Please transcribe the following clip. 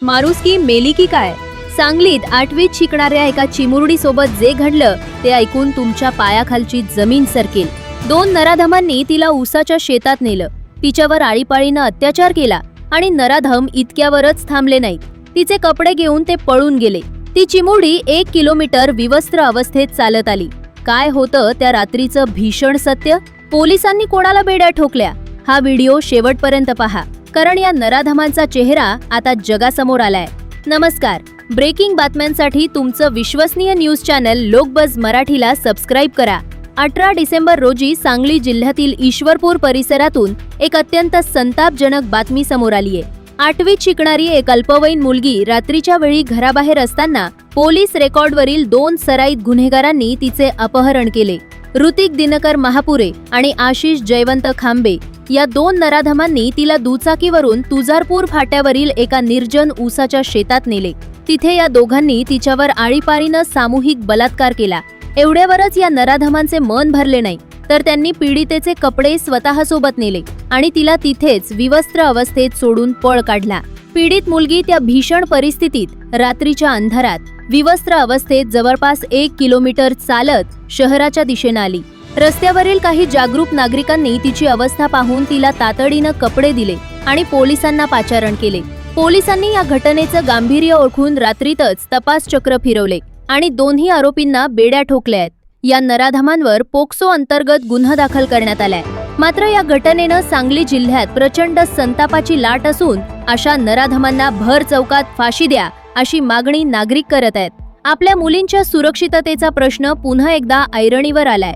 मारुसकी मेली की काय? सांगलीत 8वीत शिकणाऱ्या एका चिमुरडी सोबत जे घडलं ते ऐकून तुमच्या पायाखालची जमीन सरकेल। 2 नराधमांनी तिला ऊसाच्या शेतात नेलं, तिच्यावर आळीपाळीनं अत्याचार केला आणि नराधम इतक्यावरच थांबले नाहीत, तिचे कपडे घेऊन ते पळून गेले। ती चिमुरडी 1 किलोमीटर विवस्त्र अवस्थेत चालत आली। काय होतं त्या रात्रीचं भीषण सत्य? पोलिसांनी कोणाला बेड्या ठोकल्या? हा व्हिडिओ शेवटपर्यंत पहा, कारण या नराधमांचा चेहरा आता जगासमोर आलाय। नमस्कार, ब्रेकिंग बातम्यांसाठी तुमचं विश्वसनीय न्यूज चॅनल लोकबज मराठीला सबस्क्राईब करा। 18 डिसेंबर रोजी सांगली जिल्ह्यातील ईश्वरपूर परिसरातून एक अत्यंत संतापजनक बातमी समोर आलीये। 8वीत शिकणारी एक अल्पवयीन मुलगी रात्रीच्या वेळी घराबाहेर असताना पोलीस रेकॉर्डवरील 2 सराईत गुन्हेगारांनी तिचे अपहरण केले। ऋतिक दिनकर महापुरे आणि आशिष जयवंत खांबे या 2 नराधमांनी तिला दुचाकीवरून तुजारपूर फाट्यावरील एका निर्जन ऊसाच्या शेतात नेले। तिथे या दोघांनी तिच्यावर आळीपाळीनं सामूहिक बलात्कार केला। एवढ्यावरच या नराधमांचे मन भरले नाही, तर त्यांनी पीडितेचे कपडे स्वतःसोबत नेले आणि तिला तिथेच विवस्त्र अवस्थेत सोडून पळ काढला। पीडित मुलगी त्या भीषण परिस्थितीत रात्रीच्या अंधारात विवस्त्र अवस्थेत जवळपास 1 किलोमीटर चालत शहराच्या दिशेने आली। रस्त्यावरील काही जागरूक नागरिकांनी तिची अवस्था पाहून तिला तातडीनं कपडे दिले आणि पोलिसांना पाचारण केले। पोलिसांनी या घटनेचं गांभीर्य ओळखून रात्रीतच तपास चक्र फिरवले आणि दोन्ही आरोपींना बेड्या ठोकल्या आहेत। या नराधमांवर पोक्सो अंतर्गत गुन्हा दाखल करण्यात आलाय। मात्र या घटनेनं सांगली जिल्ह्यात प्रचंड संतापाची लाट असून अशा नराधमांना भर चौकात फाशी द्या अशी मागणी नागरिक करत आहेत। आपल्या मुलींच्या सुरक्षिततेचा प्रश्न पुन्हा एकदा ऐरणीवर आलाय।